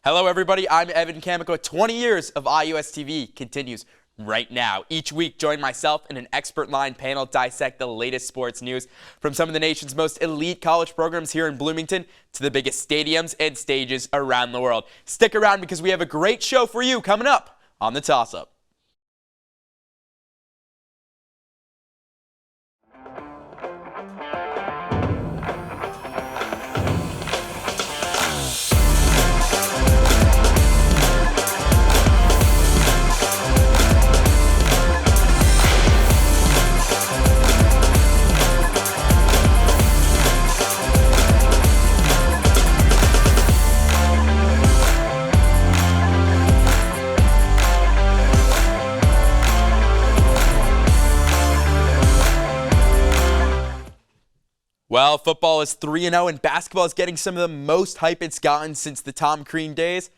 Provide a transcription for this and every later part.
Hello, everybody. I'm Evan Kamiko. 20 years of IUSTV continues right now. Each week, join myself and an expert-line panel dissect the latest sports news from some of the nation's most elite college programs here in Bloomington to the biggest stadiums and stages around the world. Stick around because we have a great show for you coming up on the Toss-Up. Well, football is 3-0 and basketball is getting some of the most hype it's gotten since the Tom Green days.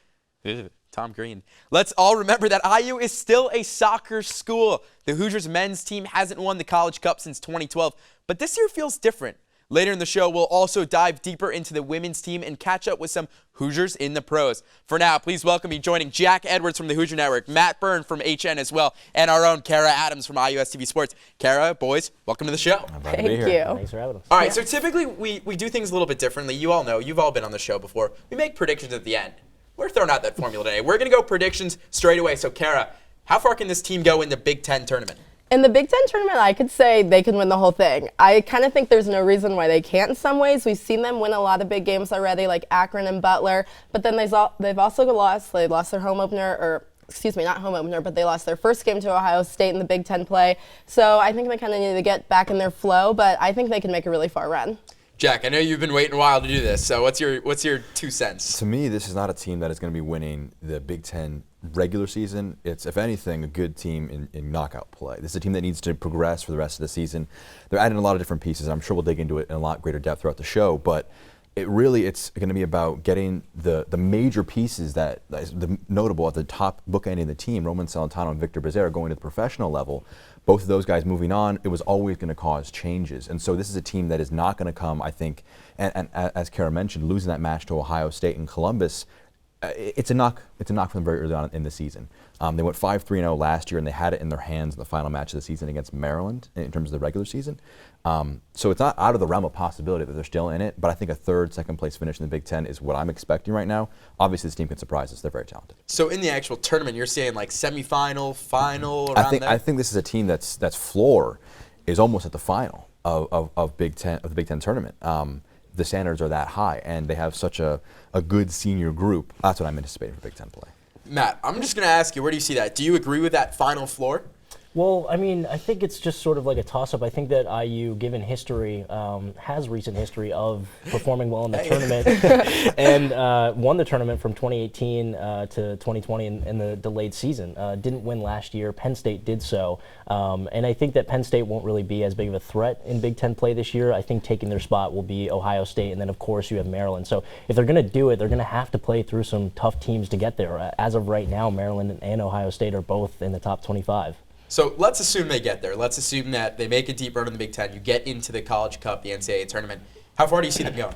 Tom Green. Let's all remember that IU is still a soccer school. The Hoosiers men's team hasn't won the College Cup since 2012, but this year feels different. Later in the show, we'll also dive deeper into the women's team and catch up with some Hoosiers in the pros. For now, please welcome me joining Jack Edwards from the Hoosier Network, Matt Byrne from HN as well, and our own Kara Adams from IUSTV Sports. Kara, boys, welcome to the show. Thank you. Thanks for having us. All right, so typically we do things a little bit differently. You all know, you've all been on the show before. We make predictions at the end. We're throwing out that formula today. We're going to go predictions straight away. So, Kara, how far can this team go in the Big Ten tournament? In the Big Ten tournament, I could say they can win the whole thing. I kind of think there's no reason why they can't in some ways. We've seen them win a lot of big games already, like Akron and Butler, but then they've also lost. They lost their home opener, or excuse me, not home opener, but they lost their first game to Ohio State in the Big Ten play. So I think they kind of need to get back in their flow, but I think they can make a really far run. Jack, I know you've been waiting a while to do this, so what's your 2 cents? To me, this is not a team that is going to be winning the Big Ten regular season. It's, if anything, a good team in knockout play. This is a team that needs to progress for the rest of the season. They're adding a lot of different pieces. I'm sure we'll dig into it in a lot greater depth throughout the show, but it's going to be about getting the major pieces that is the notable at the top bookending the team, Roman Celentano and Victor Becerra, going to the professional level. Both of those guys moving on, it was always going to cause changes. And so this is a team that is not going to come, I think, and as Kara mentioned, losing that match to Ohio State and Columbus, it's a knock from them very early on in the season. They went 5-3-0 last year, and they had it in their hands in the final match of the season against Maryland in terms of the regular season. So it's not out of the realm of possibility that they're still in it, but I think a second place finish in the Big Ten is what I'm expecting right now. Obviously, this team can surprise us. They're very talented. So in the actual tournament, you're saying like semifinal, final, around there? I think this is a team that's floor is almost at the final of the Big Ten tournament. The standards are that high, and they have such a good senior group. That's what I'm anticipating for Big Ten play. Matt, I'm just going to ask you, where do you see that? Do you agree with that final floor? Well, I mean, I think it's just sort of like a toss-up. I think that IU, given history, has recent history of performing well in the tournament and won the tournament from 2018 to 2020 in the delayed season. Didn't win last year. Penn State did so. And I think that Penn State won't really be as big of a threat in Big Ten play this year. I think taking their spot will be Ohio State, and then, of course, you have Maryland. So if they're going to do it, they're going to have to play through some tough teams to get there. As of right now, Maryland and Ohio State are both in the top 25. So let's assume they get there. Let's assume that they make a deep run in the Big Ten. You get into the College Cup, the NCAA tournament. How far do you see them going?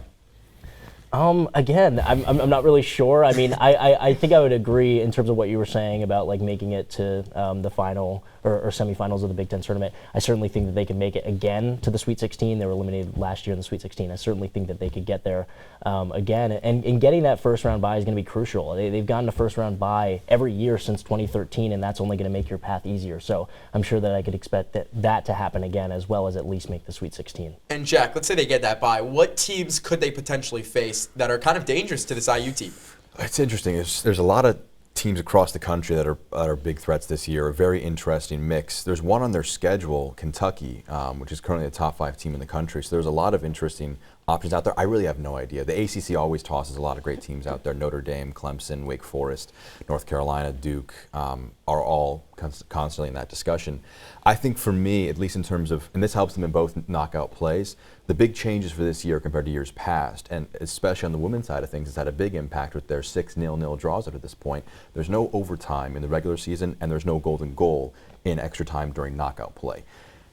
Again, I'm not really sure. I mean, I think I would agree in terms of what you were saying about like making it to the final or semifinals of the Big Ten tournament. I certainly think that they can make it again to the Sweet 16. They were eliminated last year in the Sweet 16. I certainly think that they could get there again. And getting that first round bye is going to be crucial. They've gotten a first round bye every year since 2013, and that's only going to make your path easier. So I'm sure that I could expect that to happen again, as well as at least make the Sweet 16. And Jack, let's say they get that bye. What teams could they potentially face that are kind of dangerous to this IU team? It's interesting. There's a lot of teams across the country that are big threats this year. A very interesting mix. There's one on their schedule, Kentucky, which is currently the top 5 team in the country. So there's a lot of interesting options out there. I really have no idea. The ACC always tosses a lot of great teams out there. Notre Dame, Clemson, Wake Forest, North Carolina, Duke are all constantly in that discussion. I think for me, at least in terms of, and this helps them in both knockout plays, the big changes for this year compared to years past, and especially on the women's side of things, has had a big impact with their 6 0-0 draws up to this point. There's no overtime in the regular season, and there's no golden goal in extra time during knockout play.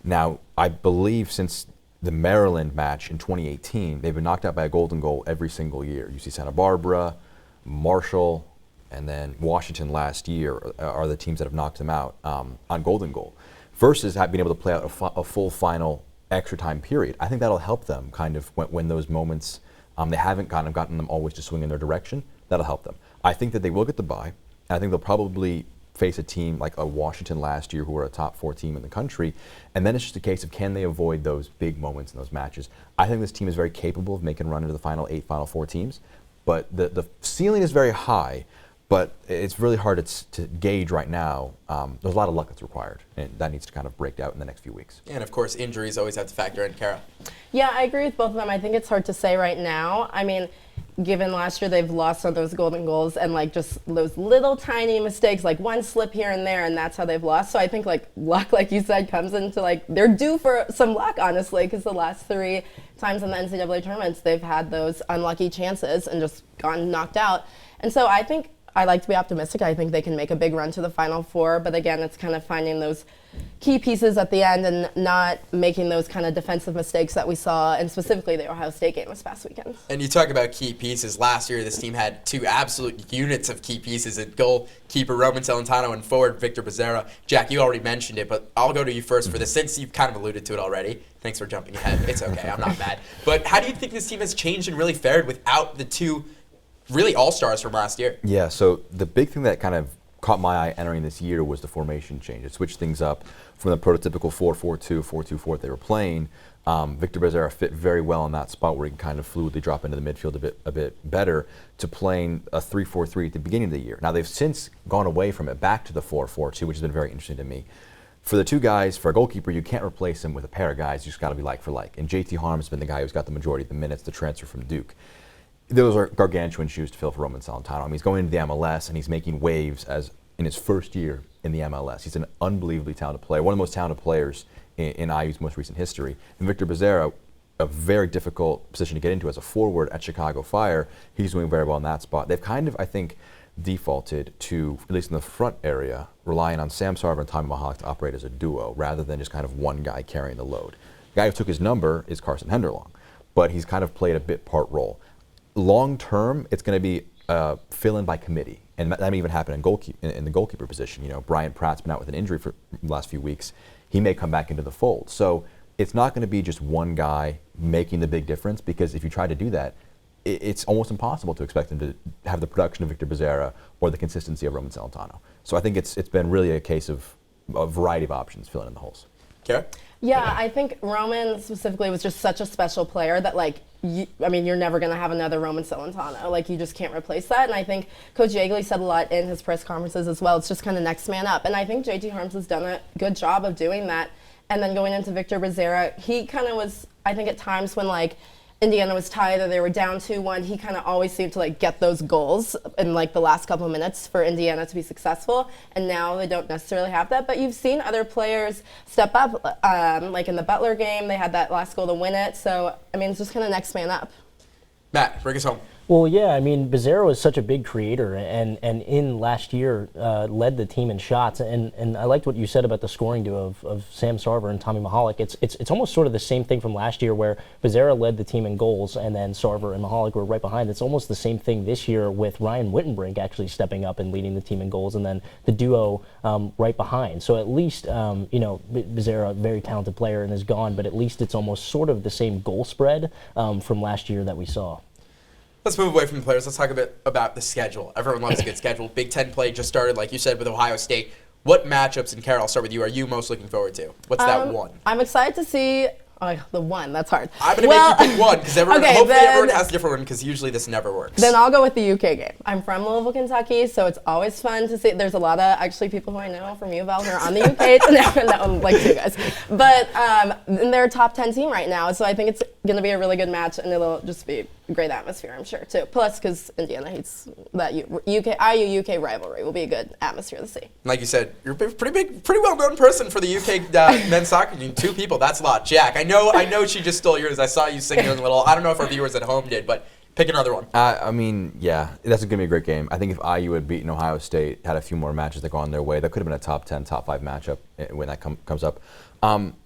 Now, I believe since the Maryland match in 2018, they've been knocked out by a golden goal every single year. UC Santa Barbara, Marshall, and then Washington last year are the teams that have knocked them out on Golden Goal, versus being able to play out a full final extra time period. I think that'll help them kind of when those moments, they haven't kind of gotten them always to swing in their direction. That'll help them. I think that they will get the bye. And I think they'll probably face a team like a Washington last year, who were a top 4 team in the country. And then it's just a case of, can they avoid those big moments in those matches? I think this team is very capable of making a run into the final 8, final 4 teams. But the ceiling is very high. But it's really hard to gauge right now. There's a lot of luck that's required, and that needs to kind of break out in the next few weeks. And of course, injuries always have to factor in, Kara. Yeah, I agree with both of them. I think it's hard to say right now. I mean, given last year they've lost on those golden goals and like just those little tiny mistakes, like one slip here and there, and that's how they've lost. So I think like luck, like you said, comes into like they're due for some luck, honestly, because the last 3 times in the NCAA tournaments they've had those unlucky chances and just gotten knocked out. And so I think I like to be optimistic. I think they can make a big run to the Final Four, but again, it's kind of finding those key pieces at the end and not making those kind of defensive mistakes that we saw, and specifically the Ohio State game this past weekend. And you talk about key pieces. Last year, this team had 2 absolute units of key pieces at goalkeeper Roman Celentano and forward Victor Becerra. Jack, you already mentioned it, but I'll go to you first for this, since you've kind of alluded to it already. Thanks for jumping ahead. It's okay. I'm not mad. But how do you think this team has changed and really fared without the 2 really all-stars from last year? Yeah, so the big thing that kind of caught my eye entering this year was the formation change. It switched things up from the prototypical 4-4-2, 4-2-4 that they were playing. Victor Becerra fit very well in that spot where he can kind of fluidly drop into the midfield a bit better, to playing a 3-4-3 at the beginning of the year. Now they've since gone away from it back to the 4-4-2, which has been very interesting to me. For the 2 guys, for a goalkeeper, you can't replace him with a pair of guys. You just got to be like for like. And JT Harm's been the guy who's got the majority of the minutes, the transfer from Duke. Those are gargantuan shoes to fill for Roman Celentano. I mean, he's going into the MLS and he's making waves as in his first year in the MLS. He's an unbelievably talented player, one of the most talented players in IU's most recent history. And Victor Becerra, a very difficult position to get into as a forward at Chicago Fire, he's doing very well in that spot. They've kind of, I think, defaulted to, at least in the front area, relying on Sam Sarver and Tommy Mahalik to operate as a duo rather than just kind of one guy carrying the load. The guy who took his number is Carson Henderlong, but he's kind of played a bit part role. Long term, it's going to be fill-in by committee, and that may even happen in the goalkeeper position. You know, Brian Pratt's been out with an injury for the last few weeks. He may come back into the fold. So it's not going to be just one guy making the big difference, because if you try to do that, it's almost impossible to expect them to have the production of Victor Becerra or the consistency of Roman Celentano. So I think it's been really a case of a variety of options filling in the holes. Kara? Yeah, I think Roman specifically was just such a special player that, like, you're never going to have another Roman Celentano. Like, you just can't replace that. And I think Coach Yeagley said a lot in his press conferences as well. It's just kind of next man up. And I think JT Harms has done a good job of doing that. And then going into Victor Becerra, he kind of was, I think at times when, like, Indiana was tied or they were down 2-1, he kind of always seemed to like get those goals in like the last couple of minutes for Indiana to be successful. And now they don't necessarily have that. But you've seen other players step up, like in the Butler game, they had that last goal to win it. So, I mean, it's just kind of next man up. Matt, bring us home. Well, yeah, I mean, Becerra was such a big creator, and in last year led the team in shots. And I liked what you said about the scoring duo of Sam Sarver and Tommy Mahalik. It's almost sort of the same thing from last year, where Becerra led the team in goals, and then Sarver and Mahalik were right behind. It's almost the same thing this year with Ryan Wittenbrink actually stepping up and leading the team in goals, and then the duo right behind. So at least, Becerra, a very talented player, and is gone, but at least it's almost sort of the same goal spread from last year that we saw. Let's move away from the players. Let's talk a bit about the schedule. Everyone loves a good schedule. Big Ten play just started, like you said, with Ohio State. What matchups, and Carol, I'll start with you, are you most looking forward to? What's that one? I'm excited to see the one. That's hard. I'm going to make you pick one, because hopefully everyone has a different one, because usually this never works. Then I'll go with the UK game. I'm from Louisville, Kentucky, so it's always fun to see. There's a lot of actually people who I know from U of L who are on the UK. Like 2 guys. But they're a top 10 team right now, so I think it's going to be a really good match, and it'll just be a great atmosphere, I'm sure, too. Plus, because Indiana hates that IU-UK rivalry, will be a good atmosphere to see. Like you said, you're a pretty well-known person for the UK men's soccer team. 2 people, that's a lot. Jack, I know she just stole yours. I saw you singing a little. I don't know if our viewers at home did, but pick another one. I mean, yeah, that's going to be a great game. I think if IU had beaten Ohio State, had a few more matches that go on their way, that could have been a top 10, top 5 matchup when that comes up.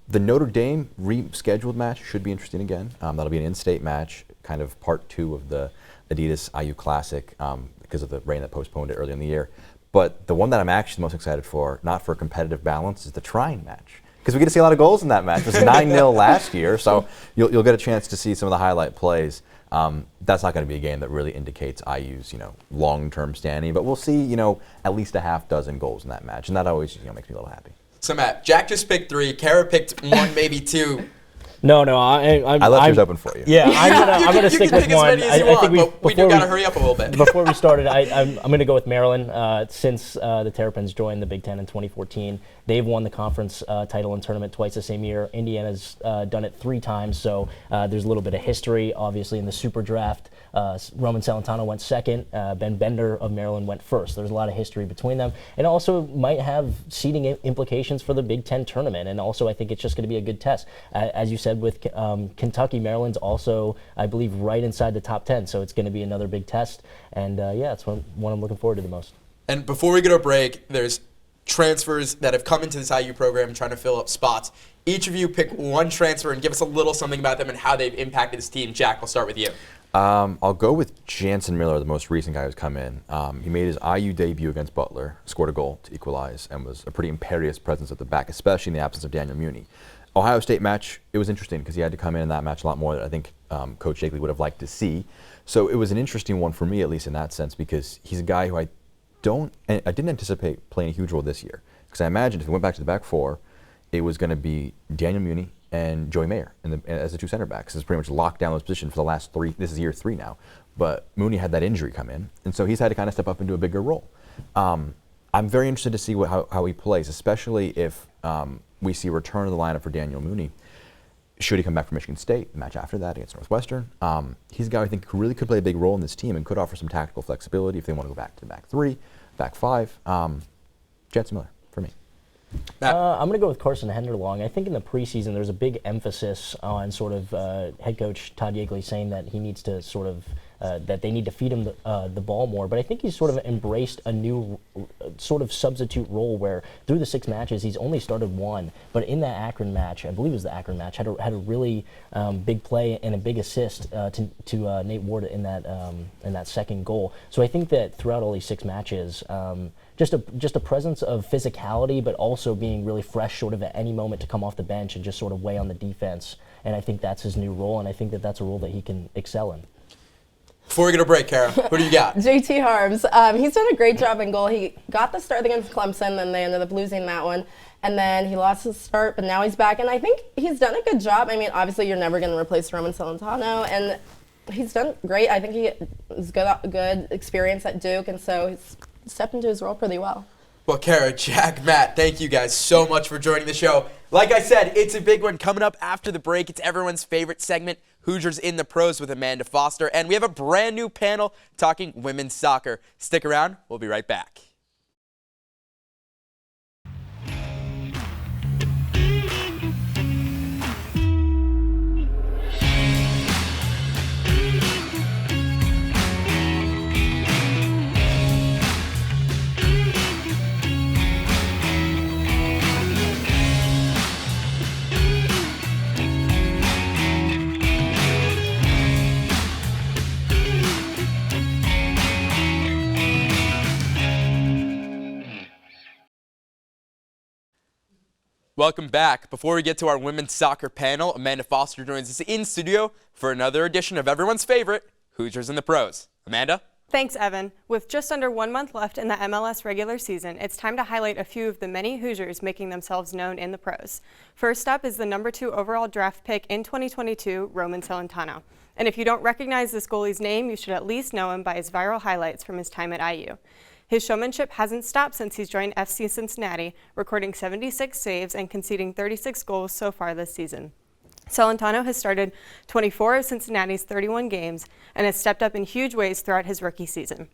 The Notre Dame rescheduled match should be interesting again. That'll be an in-state match, kind of part 2 of the Adidas IU Classic. because of the rain that postponed it early in the year. But the one that I'm actually most excited for, not for competitive balance, is the Trine match. Because we get to see a lot of goals in that match. It was 9-0 last year, so you'll get a chance to see some of the highlight plays. That's not going to be a game that really indicates IU's long-term standing, but we'll see at least a half dozen goals in that match, and that always makes me a little happy. So Matt, Jack just picked 3. Kara picked 1, maybe 2. No, I left yours open for you. Yeah, I'm gonna stick with one. I think we do gotta hurry up a little bit. Before we started, I'm gonna go with Maryland. Since the Terrapins joined the Big Ten in 2014, they've won the conference title and tournament twice the same year. Indiana's done it 3 times, so there's a little bit of history. Obviously, in the Super Draft, Roman Celentano went second. Ben Bender of Maryland went first. There's a lot of history between them, and also might have seeding implications for the Big Ten tournament. And also, I think it's just going to be a good test, as you said. With Kentucky, Maryland's also, I believe, right inside the top 10, so it's going to be another big test, and it's one I'm looking forward to the most. And before we go to a break, there's transfers that have come into this IU program trying to fill up spots. Each of you pick one transfer and give us a little something about them and how they've impacted this team. Jack, we'll start with you. I'll go with Jansen Miller, the most recent guy who's come in. He made his IU debut against Butler, scored a goal to equalize, and was a pretty imperious presence at the back, especially in the absence of Daniel Muni. Ohio State match, it was interesting because he had to come in that match a lot more than I think Coach Shakley would have liked to see. So it was an interesting one for me, at least in that sense, because he's a guy who I didn't anticipate playing a huge role this year. Because I imagined if we went back to the back 4, it was going to be Daniel Muni and Joey Mayer as the 2 center backs. It's pretty much locked down those positions for the last 3. This is year 3 now. But Mooney had that injury come in, and so he's had to kind of step up into a bigger role. I'm very interested to see how he plays, especially if we see a return of the lineup for Daniel Mooney. Should he come back from Michigan State, the match after that against Northwestern? He's a guy I think really could play a big role in this team and could offer some tactical flexibility if they want to go back to the back 3, back 5. Jansen Miller for me. I'm going to go with Carson Henderlong. I think in the preseason there's a big emphasis on sort of head coach Todd Yeagley saying that he needs to sort of that they need to feed him the ball more. But I think he's sort of embraced a new sort of substitute role where through the 6 matches he's only started 1. But in that Akron match, I believe it was the Akron match, had a really big play and a big assist to Nate Ward in that second goal. So I think that throughout all these 6 matches, just a presence of physicality, but also being really fresh sort of at any moment to come off the bench and just sort of weigh on the defense. And I think that's his new role, and I think that that's a role that he can excel in. Before we get a break, Kara, who do you got? JT Harms. He's done a great job in goal. He got the start against Clemson, then they ended up losing that one. And then he lost his start, but now he's back. And I think he's done a good job. I mean, obviously, you're never going to replace Roman Celentano. And he's done great. I think he has good experience at Duke, and so he's stepped into his role pretty well. Well, Kara, Jack, Matt, thank you guys so much for joining the show. Like I said, it's a big one coming up after the break. It's everyone's favorite segment, Hoosiers in the Pros with Amanda Foster. And we have a brand new panel talking women's soccer. Stick around. We'll be right back. Welcome back. Before we get to our women's soccer panel, Amanda Foster joins us in studio for another edition of everyone's favorite, Hoosiers in the Pros. Amanda? Thanks, Evan. With just under 1 month left in the MLS regular season, it's time to highlight a few of the many Hoosiers making themselves known in the pros. First up is the number 2 overall draft pick in 2022, Roman Celentano. And if you don't recognize this goalie's name, you should at least know him by his viral highlights from his time at IU. His showmanship hasn't stopped since he's joined FC Cincinnati, recording 76 saves and conceding 36 goals so far this season. Celentano has started 24 of Cincinnati's 31 games and has stepped up in huge ways throughout his rookie season.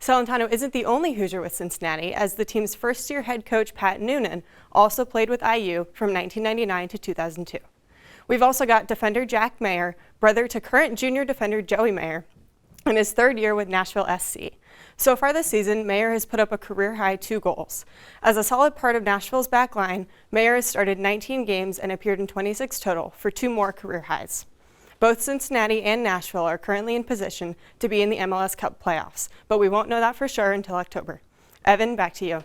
Celentano isn't the only Hoosier with Cincinnati, as the team's first-year head coach Pat Noonan also played with IU from 1999 to 2002. We've also got defender Jack Mayer, brother to current junior defender Joey Mayer, in his 3rd year with Nashville SC. So far this season, Mayer has put up a career-high 2 goals. As a solid part of Nashville's back line, Mayer has started 19 games and appeared in 26 total for 2 more career highs. Both Cincinnati and Nashville are currently in position to be in the MLS Cup playoffs, but we won't know that for sure until October. Evan, back to you.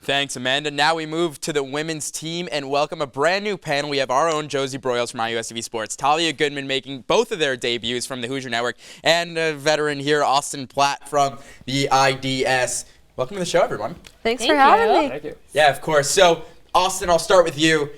Thanks, Amanda. Now we move to the women's team and welcome a brand new panel. We have our own Josie Broyles from IUSTV Sports, Talia Goodman making both of their debuts from the Hoosier Network, and a veteran here, Austin Platt from the IDS. Welcome to the show, everyone. Thanks for having me. Thank you. Yeah, of course. So, Austin, I'll start with you.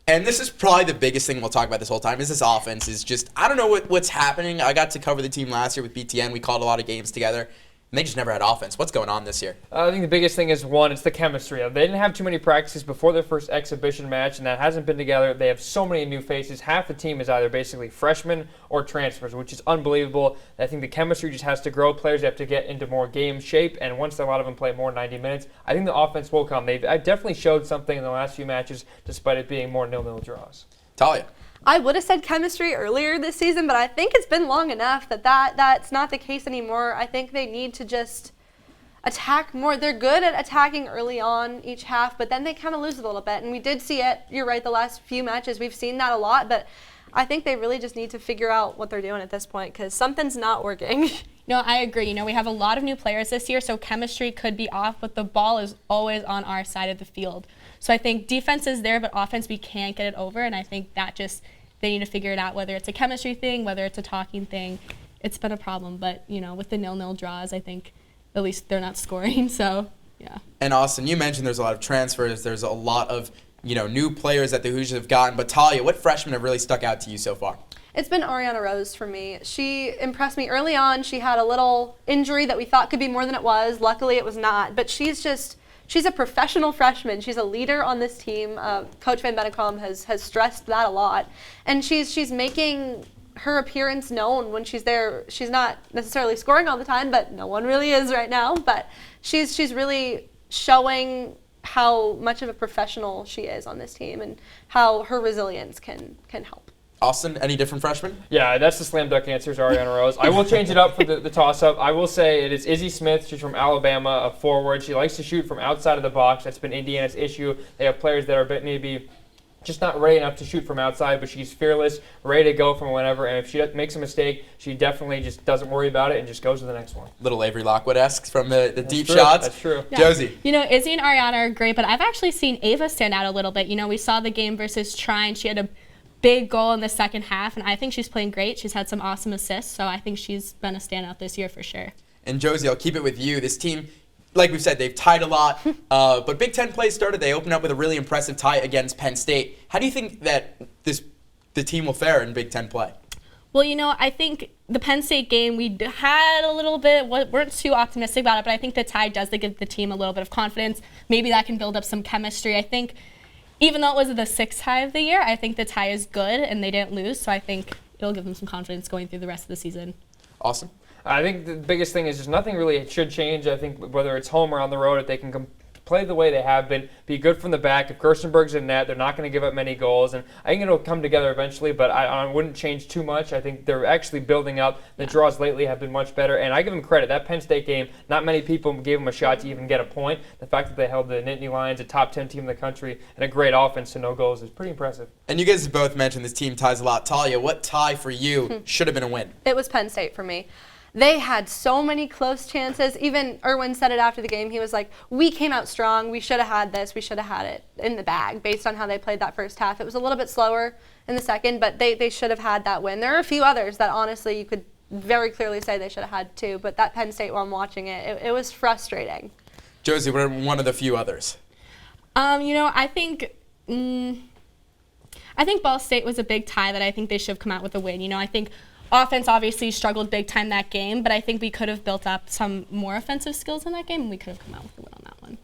And this is probably the biggest thing we'll talk about this whole time is this offense is just, I don't know what's happening. I got to cover the team last year with BTN. We called a lot of games together. And they just never had offense. What's going on this year? I think the biggest thing is, one, it's the chemistry. They didn't have too many practices before their first exhibition match, and that hasn't been together. They have so many new faces. Half the team is either basically freshmen or transfers, which is unbelievable. I think the chemistry just has to grow. Players have to get into more game shape, and once a lot of them play more 90 minutes, I think the offense will come. They've definitely showed something in the last few matches, despite it being more 0-0 draws. Talia. I would have said chemistry earlier this season, but I think it's been long enough that's not the case anymore. I think they need to just attack more. They're good at attacking early on each half, but then they kind of lose a little bit. And we did see it, you're right, the last few matches. We've seen that a lot, but I think they really just need to figure out what they're doing at this point because something's not working. No, I agree. We have a lot of new players this year, so chemistry could be off, but the ball is always on our side of the field. So I think defense is there, but offense, we can't get it over, and I think that just they need to figure it out, whether it's a chemistry thing, whether it's a talking thing. It's been a problem, but, with the 0-0 draws, I think at least they're not scoring, so, yeah. And Austin, you mentioned there's a lot of transfers. There's a lot of, new players that the Hoosiers have gotten. But Talia, what freshmen have really stuck out to you so far? It's been Ariana Rose for me. She impressed me early on. She had a little injury that we thought could be more than it was. Luckily, it was not. But she's a professional freshman. She's a leader on this team. Coach Van Bennekom has stressed that a lot. And she's making her appearance known when she's there. She's not necessarily scoring all the time, but no one really is right now. But she's really showing how much of a professional she is on this team and how her resilience can help. Austin, any different freshmen? Yeah, that's the slam dunk answer is Ariana Rose. I will change it up for the toss-up. I will say it is Izzy Smith. She's from Alabama, a forward. She likes to shoot from outside of the box. That's been Indiana's issue. They have players that are a bit maybe just not ready enough to shoot from outside, but she's fearless, ready to go from whenever. And if she makes a mistake, she definitely just doesn't worry about it and just goes to the next one. Little Avery Lockwood-esque from the deep true. shots. That's true. Yeah. Josie. Izzy and Ariana are great, but I've actually seen Ava stand out a little bit. We saw the game versus Trine. She had a big goal in the second half, and I think she's playing great. She's had some awesome assists, so I think she's been a standout this year for sure. And Josie, I'll keep it with you. This team, like we've said, they've tied a lot, but Big Ten play started. They opened up with a really impressive tie against Penn State. How do you think that the team will fare in Big Ten play? Well, I think the Penn State game, we had a little bit, weren't too optimistic about it, but I think the tie does give the team a little bit of confidence. Maybe that can build up some chemistry. I think even though it was the sixth tie of the year, I think the tie is good and they didn't lose, so I think it'll give them some confidence going through the rest of the season. Awesome. I think the biggest thing is just nothing really should change. I think whether it's home or on the road, if they can play the way they have been, be good from the back. If Kirstenberg's in net, they're not going to give up many goals. And I think it'll come together eventually, but I wouldn't change too much. I think they're actually building up. The draws lately have been much better. And I give them credit. That Penn State game, not many people gave them a shot to even get a point. The fact that they held the Nittany Lions, a top 10 team in the country, and a great offense to no goals is pretty impressive. And you guys have both mentioned this team ties a lot. Talia, what tie for you should have been a win? It was Penn State for me. They had so many close chances. Even Irwin said it after the game. He was like, we came out strong. We should have had this. We should have had it in the bag based on how they played that first half. It was a little bit slower in the second, but they should have had that win. There are a few others that honestly you could very clearly say they should have had too, but that Penn State one, watching it was frustrating. Josie, we're one of the few others. I think Ball State was a big tie that I think they should have come out with a win. I think offense obviously struggled big time that game, but I think we could have built up some more offensive skills in that game, and we could have come out with a win on that one.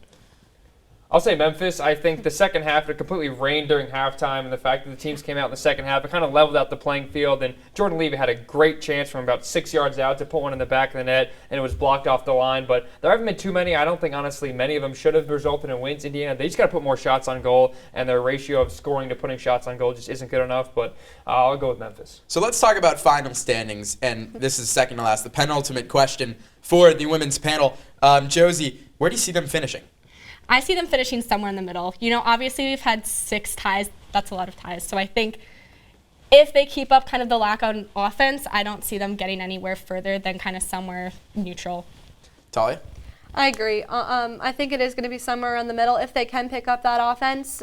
I'll say Memphis. I think the second half, it completely rained during halftime, and the fact that the teams came out in the second half, it kind of leveled out the playing field, and Jordan Levy had a great chance from about 6 yards out to put one in the back of the net, and it was blocked off the line, but there haven't been too many. I don't think, honestly, many of them should have resulted in wins. Indiana, they just got to put more shots on goal, and their ratio of scoring to putting shots on goal just isn't good enough, but I'll go with Memphis. So let's talk about final standings, and this is second to last, the penultimate question for the women's panel. Josie, where do you see them finishing? I see them finishing somewhere in the middle. Obviously we've had 6 ties. That's a lot of ties. So I think if they keep up kind of the lockout in offense, I don't see them getting anywhere further than kind of somewhere neutral. Talia? I agree. I think it is going to be somewhere in the middle. If they can pick up that offense,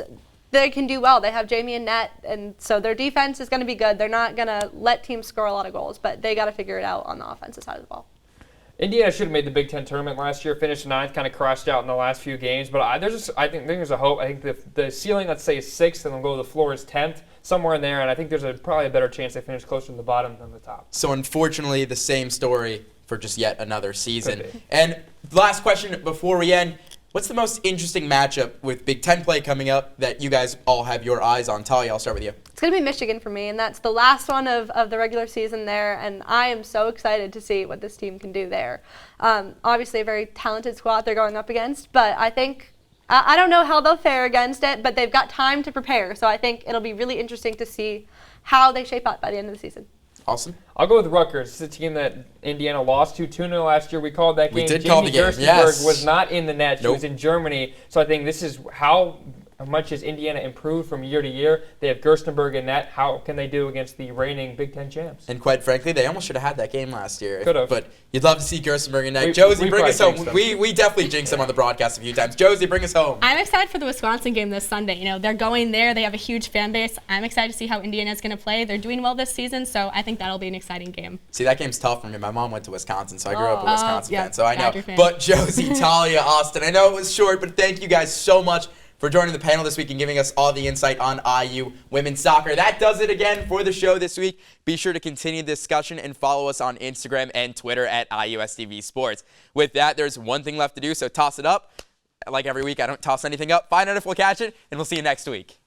they can do well. They have Jamie and net, and so their defense is going to be good. They're not going to let teams score a lot of goals, but they got to figure it out on the offensive side of the ball. Indiana should have made the Big Ten tournament last year, finished ninth, kind of crashed out in the last few games. But I think there's a hope. I think the ceiling, let's say, is 6th, and they'll go to the floor is 10th, somewhere in there. And I think there's probably a better chance they finish closer to the bottom than the top. So unfortunately, the same story for just yet another season. Could be. And last question before we end. What's the most interesting matchup with Big Ten play coming up that you guys all have your eyes on? Talia, I'll start with you. It's going to be Michigan for me, and that's the last one of the regular season there, and I am so excited to see what this team can do there. Obviously a very talented squad they're going up against, but I think, I don't know how they'll fare against it, but they've got time to prepare, so I think it'll be really interesting to see how they shape up by the end of the season. Austin? I'll go with Rutgers. It's a team that Indiana lost to 2-0 last year. We called that game. We did call the game, Gerstenberg yes. was not in the net. She Nope. was in Germany. So I think this is how much has Indiana improved from year to year. They have Gerstenberg in net. How can they do against the reigning Big Ten champs? And quite frankly, they almost should have had that game last year. Could have. But you'd love to see Gerstenberg in net. We Josie, bring probably us home. jinxed them. We definitely jinxed them on the broadcast a few times. Josie, bring us home. I'm excited for the Wisconsin game this Sunday. You know, they're going there. They have a huge fan base. I'm excited to see how Indiana's going to play. They're doing well this season, so I think that'll be an exciting game. See, that game's tough for me. My mom went to Wisconsin, so I grew up a Wisconsin yeah, fan, so I know. Badger fan. But Josie, Talia, Austin, I know it was short, but thank you guys so much for joining the panel this week and giving us all the insight on IU women's soccer. That does it again for the show this week. Be sure to continue the discussion and follow us on Instagram and Twitter at IUSTV Sports. With that, there's one thing left to do, so toss it up. Like every week, I don't toss anything up. Find out if we'll catch it, and we'll see you next week.